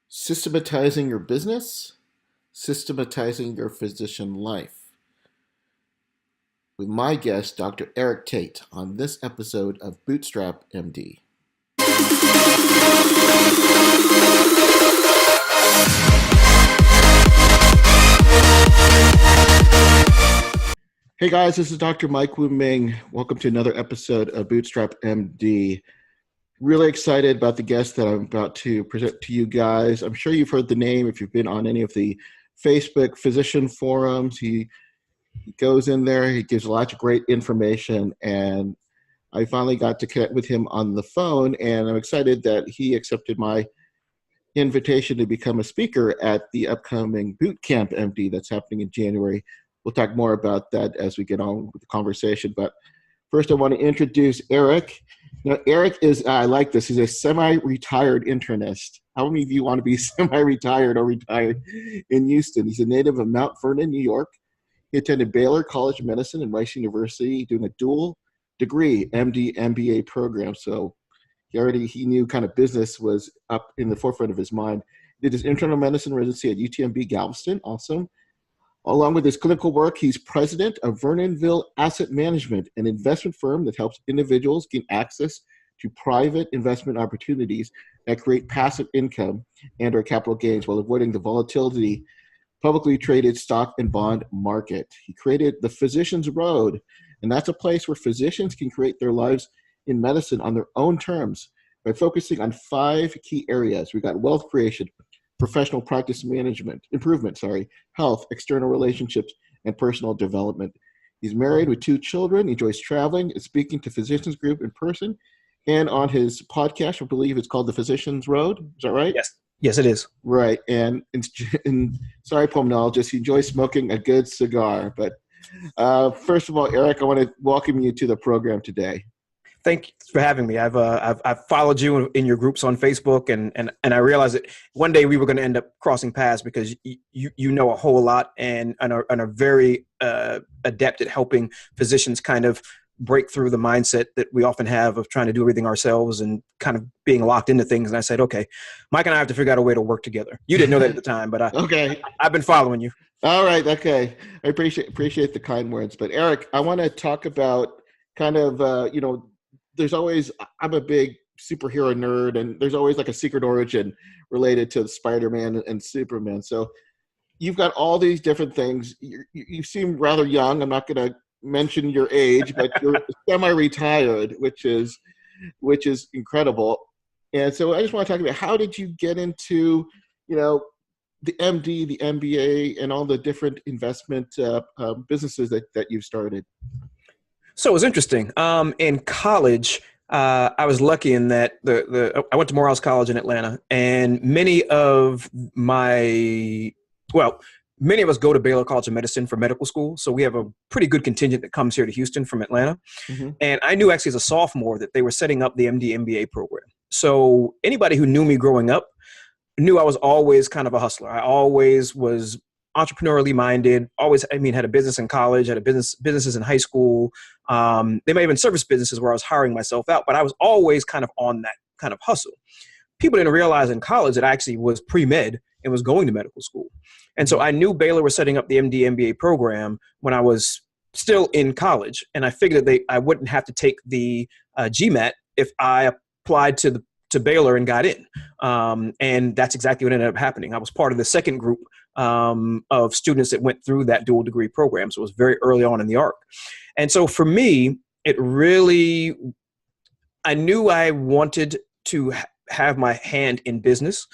Systematizing your business, systematizing your physician life. With my guest, Dr. Eric Tait, on this episode of Bootstrap MD. Hey guys, this is Dr. Mike Wu Ming. Welcome to another episode of Bootstrap MD. Really excited about the guest that I'm about to present to you guys. I'm sure you've heard the name if you've been on any of the Facebook physician forums. He goes in there, he gives lots of great information, and I finally got to connect with him on the phone, and I'm excited that he accepted my invitation to become a speaker at the upcoming Bootcamp MD that's happening in January. We'll talk more about that as we get on with the conversation, but first I want to introduce Eric. Now, Eric is, I like this, he's a semi-retired internist. How many of you want to be semi-retired or retired in Houston? He's a native of Mount Vernon, New York. He attended Baylor College of Medicine and Rice University, doing a dual degree MD MBA program. So he knew kind of business was up in the forefront of his mind. Did his internal medicine residency at UTMB Galveston, awesome. Along with his clinical work, he's president of Vernonville Asset Management, an investment firm that helps individuals gain access to private investment opportunities that create passive income and or capital gains while avoiding the volatility publicly traded stock and bond market. He created the Physician's Road, and that's a place where physicians can create their lives in medicine on their own terms by focusing on 5 key areas. We got wealth creation, professional practice improvement, health, external relationships, and personal development. He's married with 2 children. He enjoys traveling and speaking to physicians group in person and on his podcast. I believe it's called The Physician's Road. Is that right? Yes, it is. Right. And sorry, pulmonologist, he enjoys smoking a good cigar. But first of all, Eric, I want to welcome you to the program today. Thank you for having me. I've followed you in your groups on Facebook, and I realized that one day we were going to end up crossing paths because you know a whole lot and are very adept at helping physicians kind of break through the mindset that we often have of trying to do everything ourselves and kind of being locked into things. And I said, okay, Mike and I have to figure out a way to work together. You didn't know that at the time, but I've been following you. All right. Okay. I appreciate the kind words. But Eric, I want to talk about kind of, there's always, I'm a big superhero nerd, and there's always like a secret origin related to Spider-Man and Superman. So you've got all these different things. You seem rather young. I'm not going to mention your age, but you're semi-retired, which is incredible. And so I just want to talk about, how did you get into, the MD, the MBA, and all the different investment businesses that you've started? So it was interesting. In college, I was lucky in that I went to Morehouse College in Atlanta, and many of us go to Baylor College of Medicine for medical school. So we have a pretty good contingent that comes here to Houston from Atlanta. Mm-hmm. And I knew actually as a sophomore that they were setting up the MD MBA program. So anybody who knew me growing up knew I was always kind of a hustler. I always was entrepreneurially minded, had a business in college, had businesses in high school. They may have been service businesses where I was hiring myself out, but I was always kind of on that kind of hustle. People didn't realize in college that I actually was pre-med and was going to medical school. And so I knew Baylor was setting up the MD MBA program when I was still in college. And I figured that I wouldn't have to take the GMAT if I applied to Baylor and got in. And that's exactly what ended up happening. I was part of the second group of students that went through that dual degree program. So it was very early on in the arc. And so for me, I knew I wanted to have my hand in business.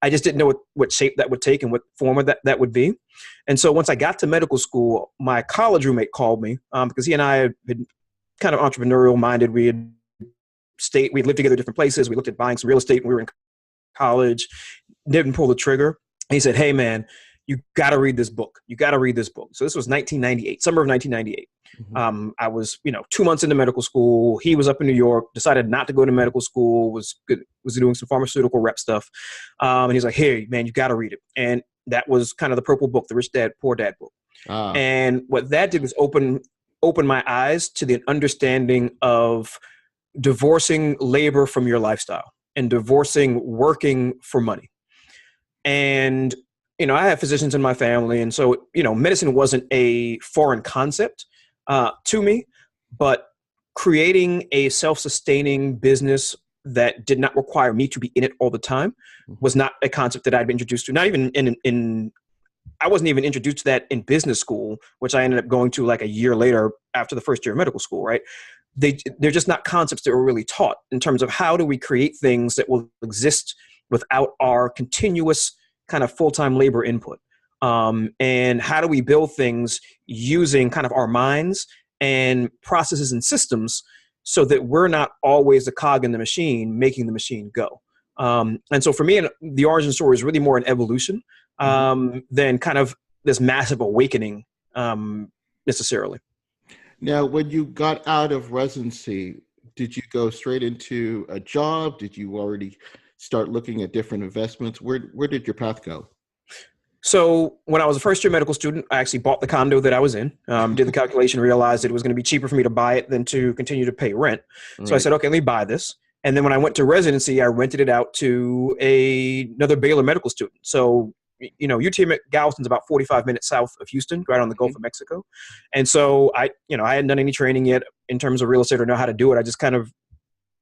I just didn't know what shape that would take and what form of that would be. And so once I got to medical school, my college roommate called me because he and I had been kind of entrepreneurial minded. We lived together in different places. We looked at buying some real estate when we were in college, didn't pull the trigger. He said, "Hey man, you got to read this book. You got to read this book." So this was 1998, summer of 1998. Mm-hmm. I was, 2 months into medical school. He was up in New York, decided not to go to medical school, was doing some pharmaceutical rep stuff. And he's like, "Hey man, you got to read it." And that was kind of the purple book, the Rich Dad, Poor Dad book. And what that did was open my eyes to the understanding of divorcing labor from your lifestyle and divorcing working for money. And, I have physicians in my family. And so, medicine wasn't a foreign concept to me, but creating a self-sustaining business that did not require me to be in it all the time was not a concept that I'd been introduced to. Not even I wasn't even introduced to that in business school, which I ended up going to like a year later after the first year of medical school, right? They're just not concepts that were really taught in terms of how do we create things that will exist without our continuous kind of full-time labor input. And how do we build things using kind of our minds and processes and systems so that we're not always the cog in the machine, making the machine go. And so for me, the origin story is really more an evolution than kind of this massive awakening necessarily. Now, when you got out of residency, did you go straight into a job? Did you already start looking at different investments? Where did your path go? So when I was a first year medical student, I actually bought the condo that I was in, did the calculation, realized it was going to be cheaper for me to buy it than to continue to pay rent. Right. So I said, okay, let me buy this. And then when I went to residency, I rented it out to another Baylor medical student. So, UT Galveston's about 45 minutes south of Houston, right on the Gulf of Mexico. And so I hadn't done any training yet in terms of real estate or know how to do it. I just kind of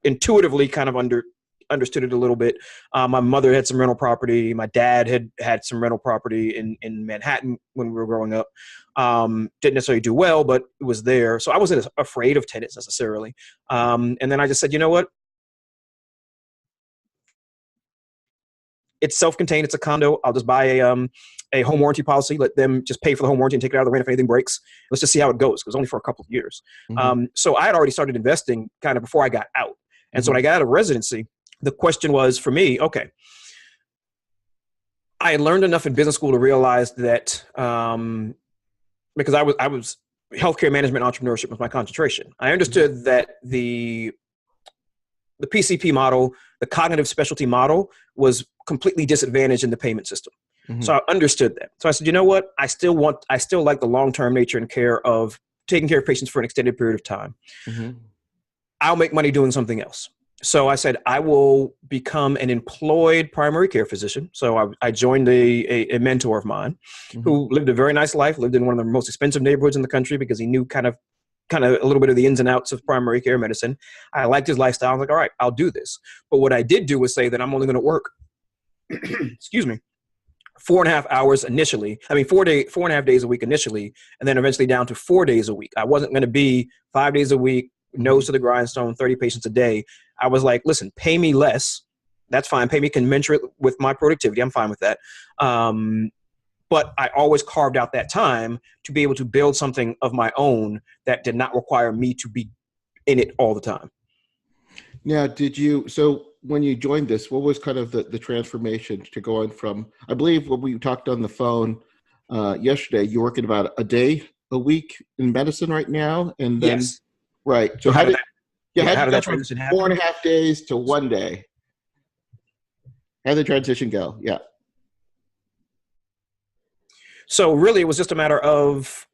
intuitively kind of understood it a little bit. My mother had some rental property. My dad had some rental property in Manhattan when we were growing up. Didn't necessarily do well, but it was there. So I wasn't afraid of tenants necessarily. And then I just said, you know what? It's self-contained. It's a condo. I'll just buy a home warranty policy. Let them just pay for the home warranty and take it out of the rent if anything breaks. Let's just see how it goes. It was only for a couple of years. So I had already started investing kind of before I got out. And so when I got out of residency, the question was for me, okay, I had learned enough in business school to realize that because I was healthcare management entrepreneurship was my concentration. I understood that the PCP model, the cognitive specialty model, was completely disadvantaged in the payment system. So I understood that. So I said, you know what? I still like the long-term nature and care of taking care of patients for an extended period of time. I'll make money doing something else. So I said, I will become an employed primary care physician. So I joined a mentor of mine who lived a very nice life, lived in one of the most expensive neighborhoods in the country because he knew kind of a little bit of the ins and outs of primary care medicine. I liked his lifestyle. I was like, all right, I'll do this. But what I did do was say that I'm only going to work, 4.5 hours initially. 4.5 days a week initially, and then eventually down to 4 days a week. I wasn't going to be 5 days a week, nose to the grindstone, 30 patients a day. I was like, listen, pay me less. That's fine. Pay me commensurate with my productivity. I'm fine with that. But I always carved out that time to be able to build something of my own that did not require me to be in it all the time. Now, so when you joined this, what was kind of the transformation to going from, I believe when we talked on the phone yesterday, you're working about a day a week in medicine right now? And then, yes. Right. So how did that transition happen? 4.5 days to 1 day? How did the transition go? Yeah. So really, it was just a matter of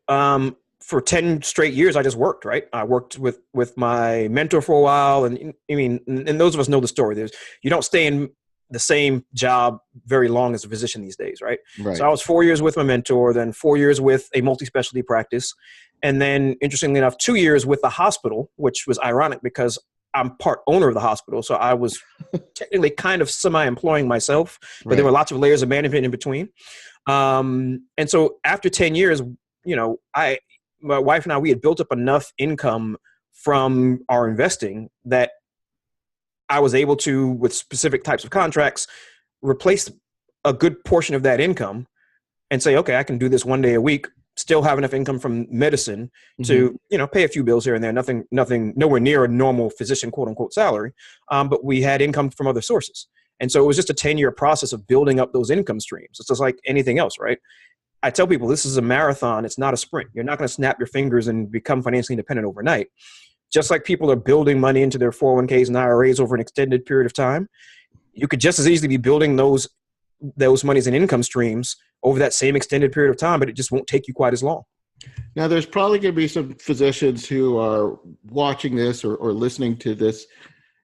for 10 straight years, I just worked, right? I worked with my mentor for a while. And and those of us know the story. You don't stay in the same job very long as a physician these days, right? So I was 4 years with my mentor, then 4 years with a multi-specialty practice. And then interestingly enough, 2 years with the hospital, which was ironic because I'm part owner of the hospital. So I was technically kind of semi-employing myself, but there were lots of layers of management in between. And so after 10 years, my wife and I, we had built up enough income from our investing that I was able to, with specific types of contracts, replace a good portion of that income and say, okay, I can do this 1 day a week, still have enough income from medicine to, pay a few bills here and there, nothing, nowhere near a normal physician, quote unquote, salary. But we had income from other sources. And so it was just a 10-year process of building up those income streams. It's just like anything else, right? I tell people this is a marathon. It's not a sprint. You're not going to snap your fingers and become financially independent overnight. Just like people are building money into their 401ks and IRAs over an extended period of time, you could just as easily be building those monies and income streams over that same extended period of time, but it just won't take you quite as long. Now, there's probably going to be some physicians who are watching this or listening to this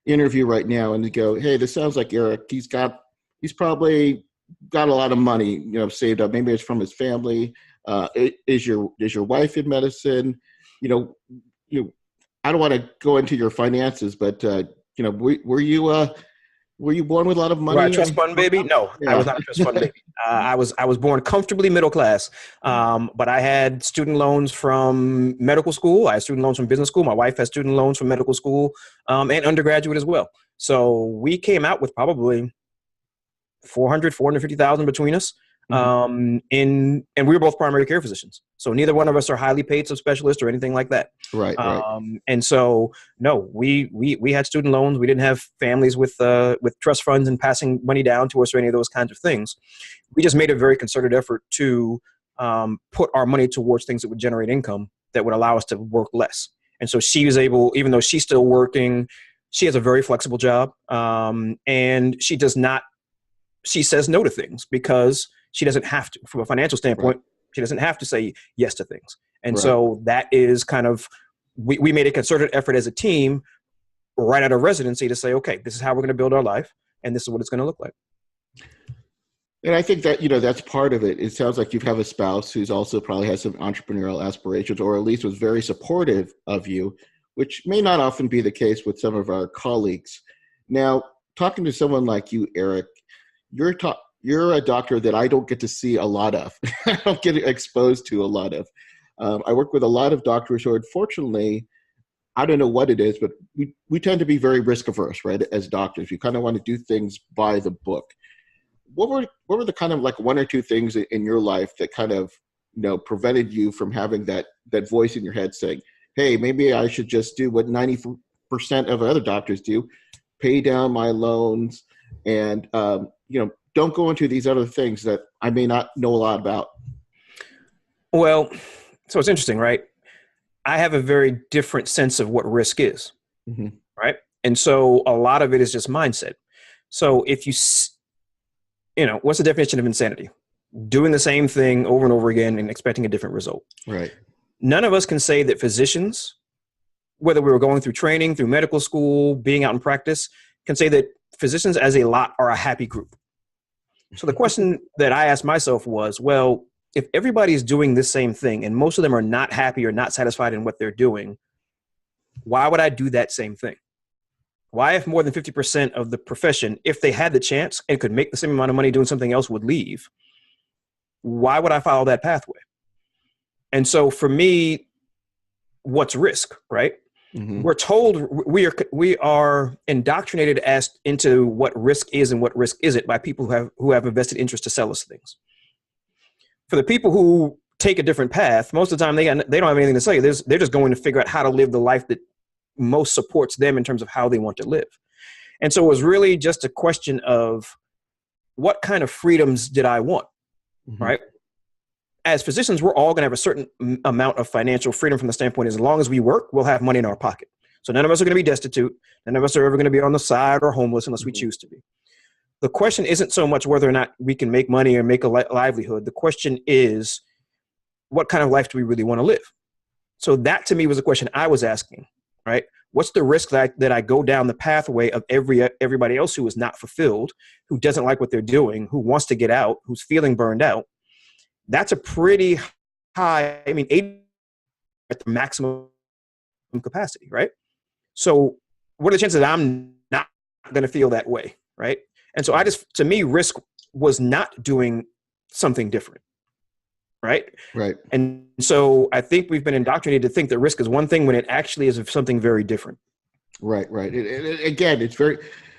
interview right now and they go, hey, this sounds like Eric. He's probably got a lot of money, saved up. Maybe it's from his family. Is your wife in medicine? You know, you. I don't want to go into your finances, but were you born with a lot of Right, money? trust fund baby? No, I was Yeah. not a trust fund baby. I was born comfortably middle class, but I had student loans from medical school. I had student loans from business school. My wife has student loans from medical school and undergraduate as well. So we came out with probably 450,000 between us. And we were both primary care physicians. So neither one of us are highly paid subspecialists or anything like that. Right. And so, no, we had student loans. We didn't have families with trust funds and passing money down to us or any of those kinds of things. We just made a very concerted effort to put our money towards things that would generate income that would allow us to work less. And so she was able, even though she's still working, she has a very flexible job. And she says no to things because she doesn't have to. From a financial standpoint, she doesn't have to say yes to things. And so that is kind of, we made a concerted effort as a team right out of residency to say, okay, this is how we're going to build our life, and this is what it's going to look like. And I think that, that's part of it. It sounds like you have a spouse who's also probably has some entrepreneurial aspirations, or at least was very supportive of you, which may not often be the case with some of our colleagues. Now, talking to someone like you, Eric, you're a doctor that I don't get to see a lot of. I don't get exposed to a lot of. I work with a lot of doctors who, unfortunately, I don't know what it is, but we tend to be very risk averse, right? As doctors, you kind of want to do things by the book. What were the kind of like one or two things in your life that kind of prevented you from having that voice in your head saying, "Hey, maybe I should just do what 90% of other doctors do, pay down my loans, and don't go into these other things that I may not know a lot about"? Well, so it's interesting, right? I have a very different sense of what risk is, right? And so a lot of it is just mindset. So if what's the definition of insanity? Doing the same thing over and over again and expecting a different result. Right. None of us can say that physicians, whether we were going through training, through medical school, being out in practice, can say that physicians as a lot are a happy group. So the question that I asked myself was, well, if everybody is doing this same thing and most of them are not happy or not satisfied in what they're doing, why would I do that same thing? Why, if more than 50% of the profession, if they had the chance and could make the same amount of money doing something else, would leave, why would I follow that pathway? And so for me, what's risk, right? We're told we are indoctrinated as into what risk is and what risk isn't by people who have a vested interest to sell us things. For the people who take a different path, most of the time they don't have anything to say. They're just going to figure out how to live the life that most supports them in terms of how they want to live. And so it was really just a question of what kind of freedoms did I want, right? As physicians, we're all going to have a certain amount of financial freedom from the standpoint, as long as we work, we'll have money in our pocket. So none of us are going to be destitute. None of us are ever going to be on the side or homeless unless we choose to be. The question isn't so much whether or not we can make money or make a livelihood. The question is, what kind of life do we really want to live? So that to me was a question I was asking, right? What's the risk that I go down the pathway of everybody else who is not fulfilled, who doesn't like what they're doing, who wants to get out, who's feeling burned out? That's a pretty high, 80 at the maximum capacity, right? So what are the chances that I'm not going to feel that way, right? And so to me, risk was not doing something different, right? Right. And so I think we've been indoctrinated to think that risk is one thing when it actually is something very different. Right. Again,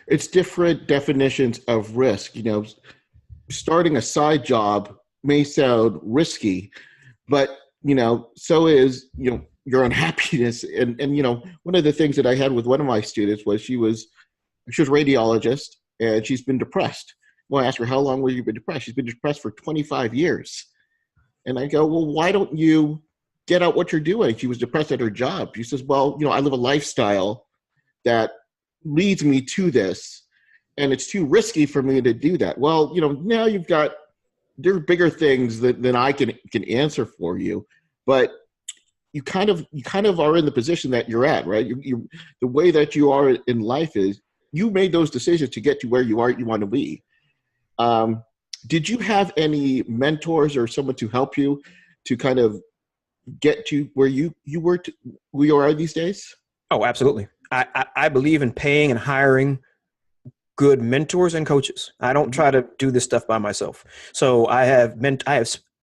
it's different definitions of risk. Starting a side job may sound risky, but so is your unhappiness. And one of the things that I had with one of my students was she was a radiologist and she's been depressed. Well, I asked her, how long have you been depressed? She's been depressed for 25 years. And I go, well, why don't you get out what you're doing? She was depressed at her job. She says, well, I live a lifestyle that leads me to this, and it's too risky for me to do that. Well, now there are bigger things than I can answer for you, but you kind of are in the position that you're at, right? You the way that you are in life is you made those decisions to get to where you want to be. Did you have any mentors or someone to help you to kind of get to where where you are these days? Oh, absolutely. I believe in paying and hiring good mentors and coaches. I don't try to do this stuff by myself. So I have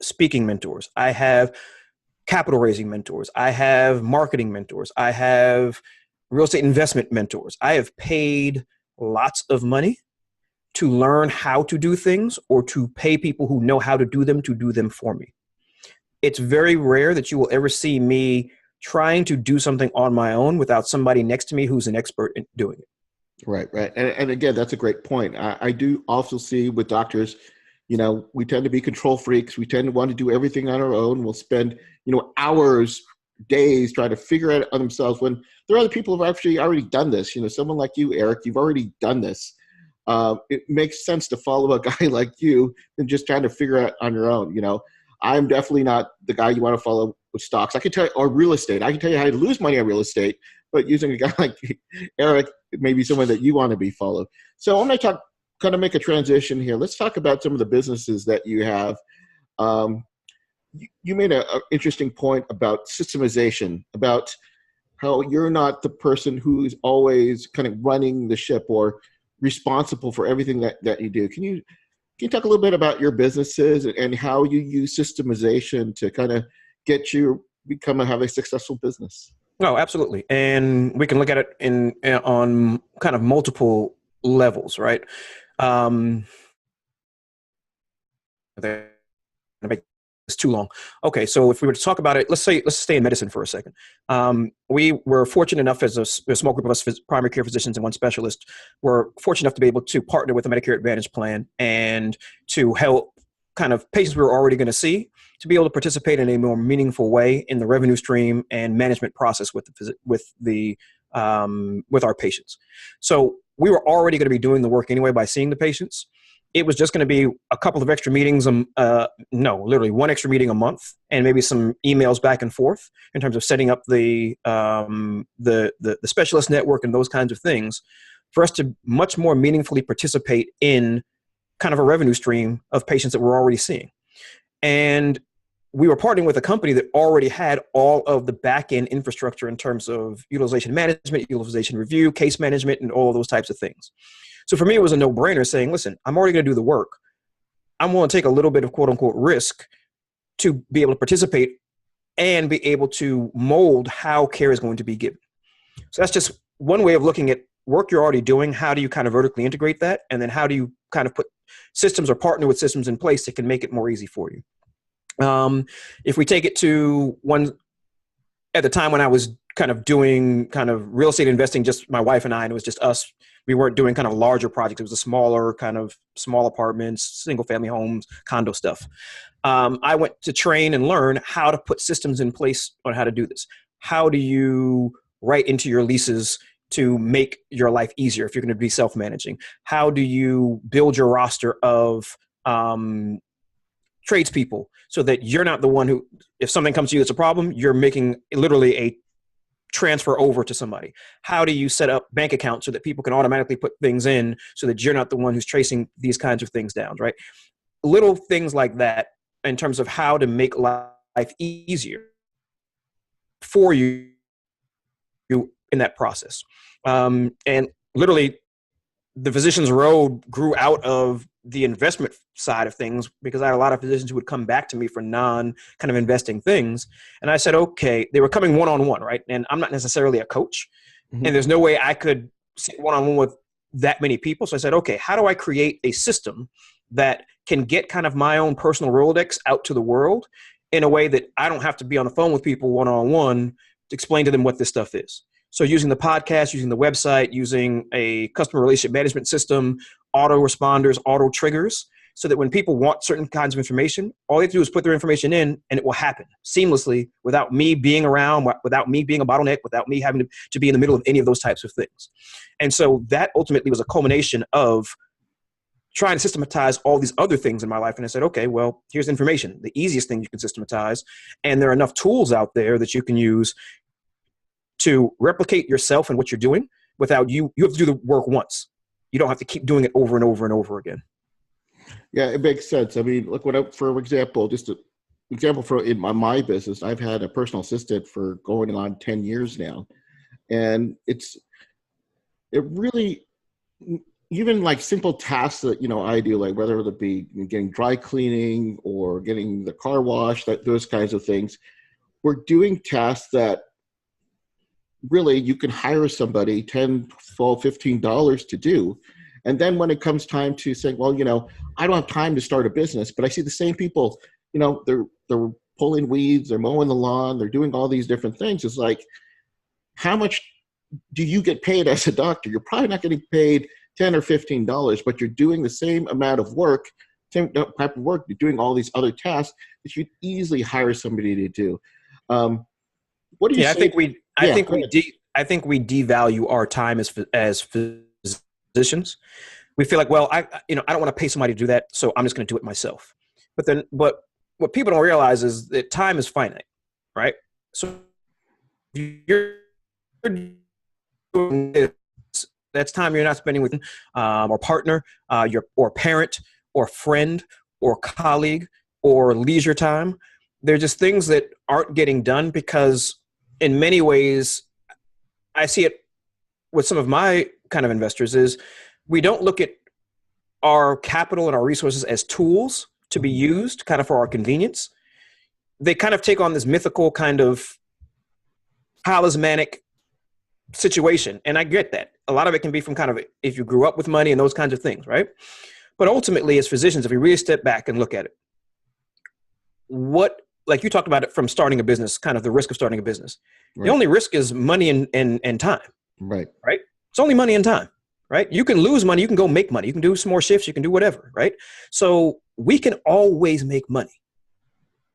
speaking mentors. I have capital raising mentors. I have marketing mentors. I have real estate investment mentors. I have paid lots of money to learn how to do things or to pay people who know how to do them for me. It's very rare that you will ever see me trying to do something on my own without somebody next to me who's an expert in doing it. Right. And again, that's a great point. I do also see with doctors, we tend to be control freaks. We tend to want to do everything on our own. We'll spend, hours, days trying to figure it out on themselves when there are other people who have actually already done this. Someone like you, Eric, you've already done this. It makes sense to follow a guy like you than just trying to figure it out on your own. I'm definitely not the guy you want to follow with stocks. I can tell you, or real estate. I can tell you how to lose money on real estate, but using a guy like Eric, it may be someone that you want to be followed. So I'm going to kind of make a transition here. Let's talk about some of the businesses that you have. You made an interesting point about systemization, about how you're not the person who's always kind of running the ship or responsible for everything that you do. Can you talk a little bit about your businesses and how you use systemization to kind of get you have a successful business? Oh, absolutely. And we can look at it on kind of multiple levels, right? It's too long. Okay, so if we were to talk about it, let's stay in medicine for a second. We were fortunate enough, as a small group of us primary care physicians and one specialist, were fortunate enough to be able to partner with a Medicare Advantage plan and to help kind of patients we were already going to see to be able to participate in a more meaningful way in the revenue stream and management process with our patients. So we were already going to be doing the work anyway by seeing the patients. It was just going to be a couple of extra meetings, literally one extra meeting a month, and maybe some emails back and forth in terms of setting up the specialist network and those kinds of things for us to much more meaningfully participate in kind of a revenue stream of patients that we're already seeing. And we were partnering with a company that already had all of the back-end infrastructure in terms of utilization management, utilization review, case management, and all of those types of things. So for me, it was a no-brainer saying, listen, I'm already going to do the work. I'm willing to take a little bit of quote-unquote risk to be able to participate and be able to mold how care is going to be given. So that's just one way of looking at work you're already doing. How do you kind of vertically integrate that? And then how do you kind of put systems or partner with systems in place that can make it more easy for you? If we take it to one, at the time when I was kind of doing kind of real estate investing, just my wife and I, and it was just us. We weren't doing kind of larger projects. It was a small apartments, single family homes, condo stuff. I went to train and learn how to put systems in place on how to do this. How do you write into your leases to make your life easier if you're going to be self-managing? How do you build your roster of tradespeople so that you're not the one who, if something comes to you that's a problem, you're making literally a transfer over to somebody? How do you set up bank accounts so that people can automatically put things in so that you're not the one who's tracing these kinds of things down, right? Little things like that in terms of how to make life easier for you in that process. And literally the physician's road grew out of the investment side of things because I had a lot of physicians who would come back to me for non kind of investing things. And I said, okay, they were coming one-on-one, right? And I'm not necessarily a coach. Mm-hmm. And there's no way I could sit one-on-one with that many people. So I said, okay, how do I create a system that can get kind of my own personal Rolodex out to the world in a way that I don't have to be on the phone with people one-on-one to explain to them what this stuff is? So using the podcast, using the website, using a customer relationship management system, auto-responders, auto-triggers, so that when people want certain kinds of information, all they have to do is put their information in and it will happen seamlessly without me being around, without me being a bottleneck, without me having to be in the middle of any of those types of things. And so that ultimately was a culmination of trying to systematize all these other things in my life. And I said, okay, well, here's information, the easiest thing you can systematize. And there are enough tools out there that you can use to replicate yourself and what you're doing without you have to do the work once. You don't have to keep doing it over and over and over again. Yeah, it makes sense. I mean, look, for example, just an example for in my business, I've had a personal assistant for going on 10 years now. And it really, even like simple tasks that, I do, like whether it be getting dry cleaning or getting the car washed, those kinds of things, we're doing tasks that really you can hire somebody 10, 12, $15 to do. And then when it comes time to say, well, I don't have time to start a business, but I see the same people, they're pulling weeds, they're mowing the lawn, they're doing all these different things. It's like, how much do you get paid as a doctor? You're probably not getting paid $10 or $15, but you're doing the same amount of work, same type of work. You're doing all these other tasks that you'd easily hire somebody to do. What do you say? I think we devalue our time as physicians. We feel like, well, I don't want to pay somebody to do that, so I'm just going to do it myself. But what people don't realize is that time is finite, right? So you're doing this, that's time you're not spending with or partner, or parent, or friend, or colleague, or leisure time. They're just things that aren't getting done because, in many ways, I see it with some of my kind of investors is we don't look at our capital and our resources as tools to be used kind of for our convenience. They kind of take on this mythical kind of talismanic situation. And I get that. A lot of it can be from kind of if you grew up with money and those kinds of things, right? But ultimately, as physicians, if we really step back and look at it, like you talked about it from starting a business, kind of the risk of starting a business. Right. The only risk is money and time. Right. Right. It's only money and time. Right. You can lose money. You can go make money. You can do some more shifts. You can do whatever. Right. So we can always make money.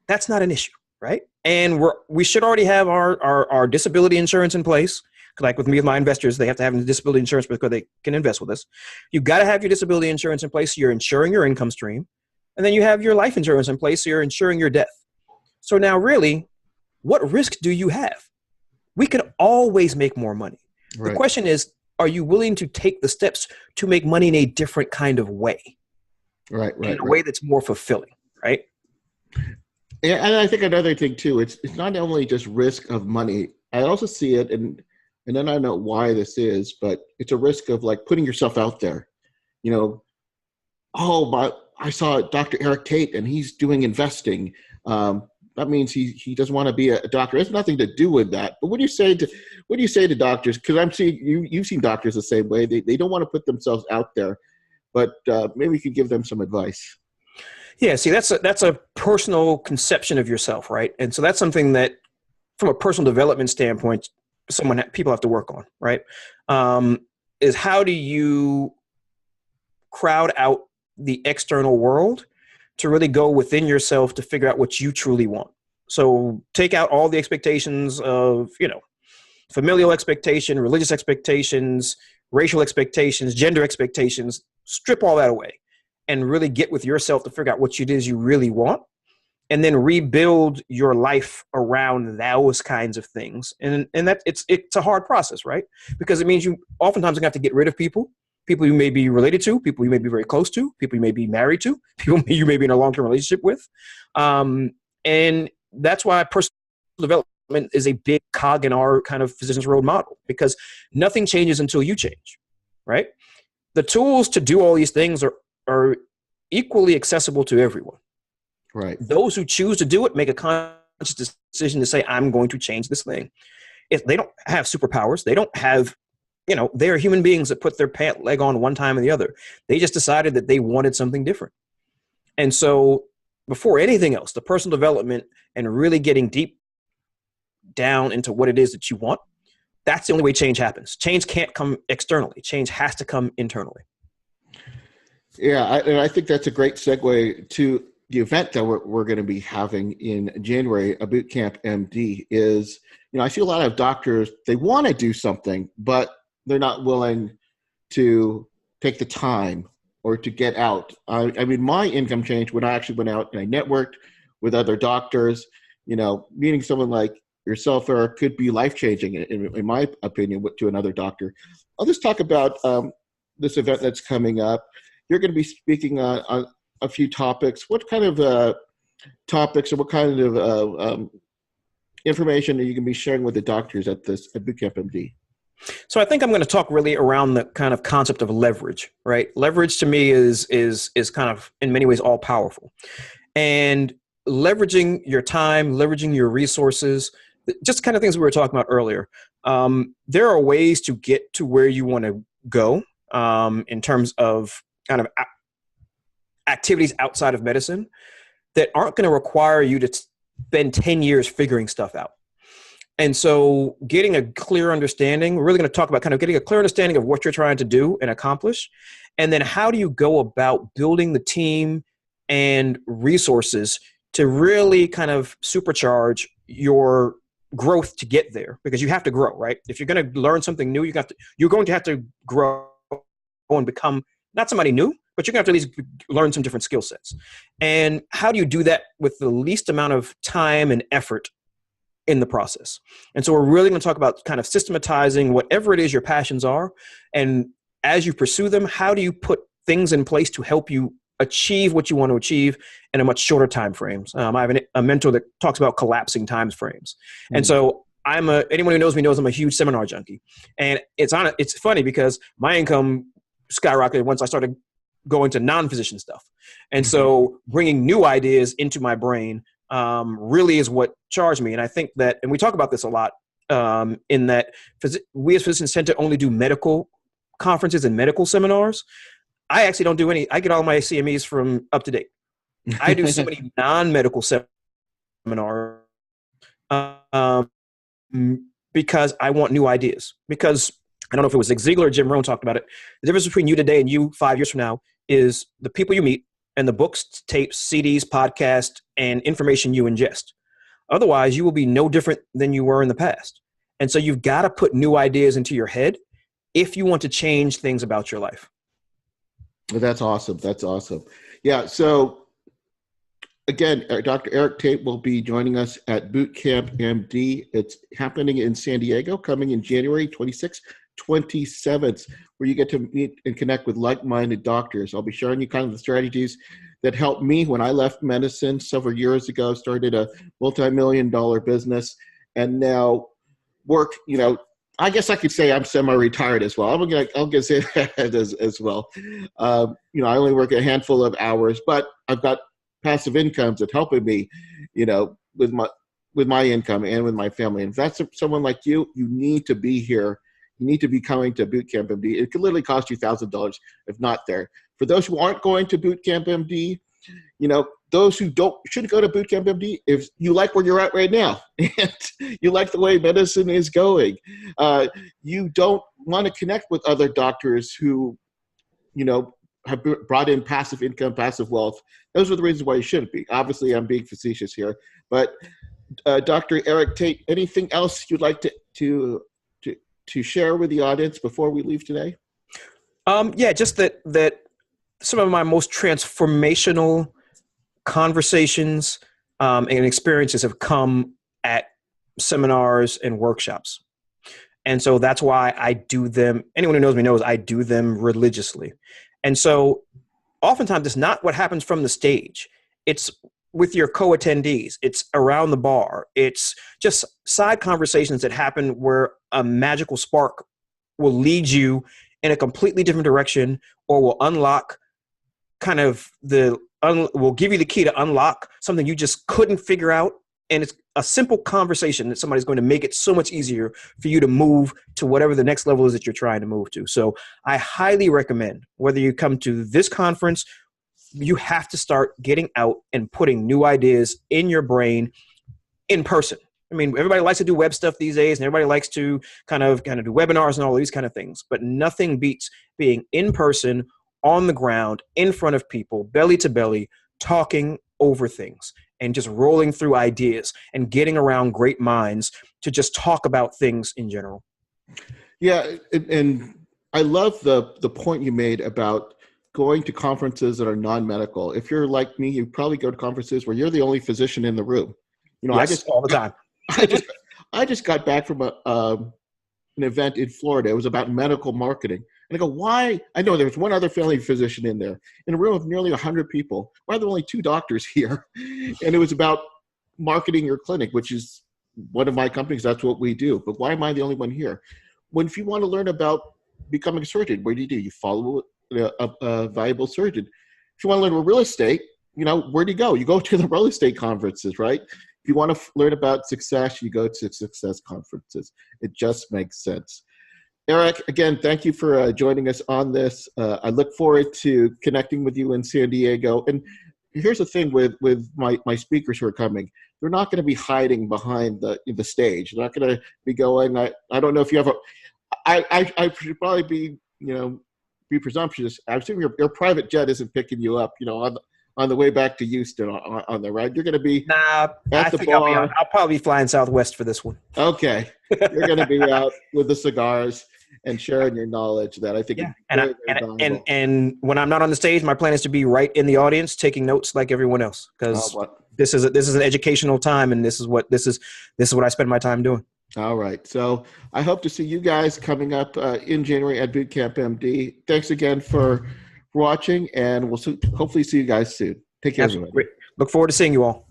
That's not an issue. Right. And we should already have our disability insurance in place. Like with me, with my investors, they have to have disability insurance because they can invest with us. You've got to have your disability insurance in place. So you're insuring your income stream. And then you have your life insurance in place. So you're insuring your death. So now really, what risk do you have? We can always make more money. Right. The question is, are you willing to take the steps to make money in a different kind of way? Right. In a way that's more fulfilling, right? Yeah, and I think another thing too, it's not only just risk of money. I also see it, and then I don't know why this is, but it's a risk of like putting yourself out there. I saw Dr. Tait and he's doing investing. That means he doesn't want to be a doctor. It has nothing to do with that. But what do you say to doctors? Because I'm seeing you've seen doctors the same way. They don't want to put themselves out there, but maybe you could give them some advice. Yeah, see, that's a personal conception of yourself, right? And so that's something that, from a personal development standpoint, people have to work on, right? Is how do you crowd out the external world to really go within yourself to figure out what you truly want. So take out all the expectations of, familial expectation, religious expectations, racial expectations, gender expectations, strip all that away and really get with yourself to figure out what it is you really want, and then rebuild your life around those kinds of things. And that it's a hard process, right? Because it means you oftentimes have to get rid of people you may be related to, people you may be very close to, people you may be married to, people you may be in a long-term relationship with. And that's why personal development is a big cog in our kind of physician's road model, because nothing changes until you change, right? The tools to do all these things are equally accessible to everyone. Right. Those who choose to do it make a conscious decision to say, I'm going to change this thing. If they don't have superpowers, they don't have, they're human beings that put their pant leg on one time or the other. They just decided that they wanted something different. And so before anything else, the personal development and really getting deep down into what it is that you want, that's the only way change happens. Change can't come externally. Change has to come internally. Yeah, and I think that's a great segue to the event that we're going to be having in January, a Bootcamp MD. Is, I see a lot of doctors, they want to do something, but they're not willing to take the time or to get out. I mean, my income changed when I actually went out and I networked with other doctors. Meeting someone like yourself, Eric, could be life-changing, in my opinion, to another doctor. I'll just talk about this event that's coming up. You're going to be speaking on a few topics. What kind of topics or what kind of information are you going to be sharing with the doctors at Bootcamp MD? So I think I'm going to talk really around the kind of concept of leverage, right? Leverage to me is kind of in many ways all powerful, and leveraging your time, leveraging your resources, just kind of things we were talking about earlier. There are ways to get to where you want to go in terms of kind of activities outside of medicine that aren't going to require you to spend 10 years figuring stuff out. And so getting a clear understanding, we're really going to talk about kind of getting a clear understanding of what you're trying to do and accomplish. And then how do you go about building the team and resources to really kind of supercharge your growth to get there, because you have to grow, right? If you're going to learn something new, you're going to have to grow and become not somebody new, but you're going to have to at least learn some different skill sets. And how do you do that with the least amount of time and effort in the process? And so we're really going to talk about kind of systematizing whatever it is your passions are. And as you pursue them, how do you put things in place to help you achieve what you want to achieve in a much shorter time frames? I have a mentor that talks about collapsing time frames. And so anyone who knows me knows I'm a huge seminar junkie. And it's funny because my income skyrocketed once I started going to non-physician stuff. And so bringing new ideas into my brain really is what charged me. And I think that, and we talk about this a lot, in that we as physicians tend to only do medical conferences and medical seminars. I actually don't do any. I get all my CMEs from Up to Date. I do so many non-medical seminars because I want new ideas. Because I don't know if it was Zig Ziglar or Jim Rohn talked about it. The difference between you today and you 5 years from now is the people you meet and the books, tapes, CDs, podcasts, and information you ingest. Otherwise, you will be no different than you were in the past. And so you've got to put new ideas into your head if you want to change things about your life. That's awesome. That's awesome. Yeah. So again, Dr. Eric Tait will be joining us at Bootcamp MD. It's happening in San Diego, coming in January 26th, 27th, where you get to meet and connect with like-minded doctors. I'll be sharing you kind of the strategies that helped me when I left medicine several years ago, started a multi-million-dollar business, and now work, I guess I could say I'm semi-retired as well. I'll get say that as well. I only work a handful of hours, but I've got passive incomes that helping me, with my income and with my family. And if that's someone like you, you need to be here. You need to be coming to Bootcamp MD. It could literally cost you $1,000 if not there. For those who aren't going to Bootcamp MD, those who shouldn't go to Bootcamp MD, if you like where you're at right now and you like the way medicine is going, you don't want to connect with other doctors who, have brought in passive income, passive wealth. Those are the reasons why you shouldn't be. Obviously, I'm being facetious here, but Dr. Eric Tait, anything else you'd like to share with the audience before we leave today? Yeah, just that some of my most transformational conversations and experiences have come at seminars and workshops. And so that's why I do them. Anyone who knows me knows I do them religiously. And so oftentimes it's not what happens from the stage. It's with your co-attendees. It's around the bar. It's just side conversations that happen where a magical spark will lead you in a completely different direction, or will unlock will give you the key to unlock something you just couldn't figure out. And it's a simple conversation that somebody's going to make it so much easier for you to move to whatever the next level is that you're trying to move to. So I highly recommend, whether you come to this conference, you have to start getting out and putting new ideas in your brain in person. I mean, everybody likes to do web stuff these days, and everybody likes to kind of do webinars and all these kind of things, but nothing beats being in person, on the ground, in front of people, belly to belly, talking over things and just rolling through ideas and getting around great minds to just talk about things in general. Yeah. And I love the point you made about going to conferences that are non-medical. If you're like me, you probably go to conferences where you're the only physician in the room. Yes, all the time. I just got back from an event in Florida. It was about medical marketing. And I go, why? I know there's one other family physician in there. In a room of nearly 100 people, why are there only 2 doctors here? And it was about marketing your clinic, which is one of my companies. That's what we do. But why am I the only one here? When if you want to learn about becoming a surgeon, what do? You follow a valuable surgeon. If you want to learn about real estate, where do you go? You go to the real estate conferences, right? If you want to learn about success, you go to success conferences. It just makes sense. Eric, again, thank you for joining us on this. I look forward to connecting with you in San Diego. And here's the thing with my speakers who are coming. They're not going to be hiding behind the stage. They're not going to be going, I don't know if you have I should probably be presumptuous. I assume your private jet isn't picking you up, on the way back to Houston on the ride. You're going to be at the bar. I'll probably be flying Southwest for this one. Okay. You're going to be out with the cigars and sharing your knowledge that I think is very valuable. And when I'm not on the stage, my plan is to be right in the audience taking notes like everyone else, because this is an educational time, and this is what I spend my time doing. All right. So I hope to see you guys coming up in January at Bootcamp MD. Thanks again for watching, and we'll hopefully see you guys soon. Take care, everybody. Great. Look forward to seeing you all.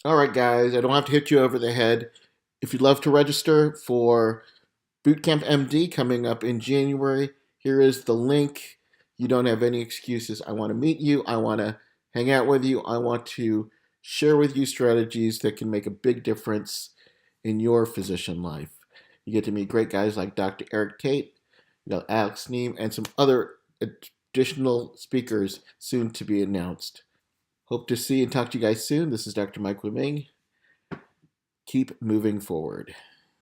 All right, guys. I don't have to hit you over the head. If you'd love to register for Bootcamp MD coming up in January, here is the link. You don't have any excuses. I want to meet you. I want to hang out with you. I want to share with you strategies that can make a big difference in your physician life. You get to meet great guys like Dr. Eric Tait, Alex Neem, and some other additional speakers soon to be announced. Hope to see and talk to you guys soon. This is Dr. Mike Wiming. Keep moving forward.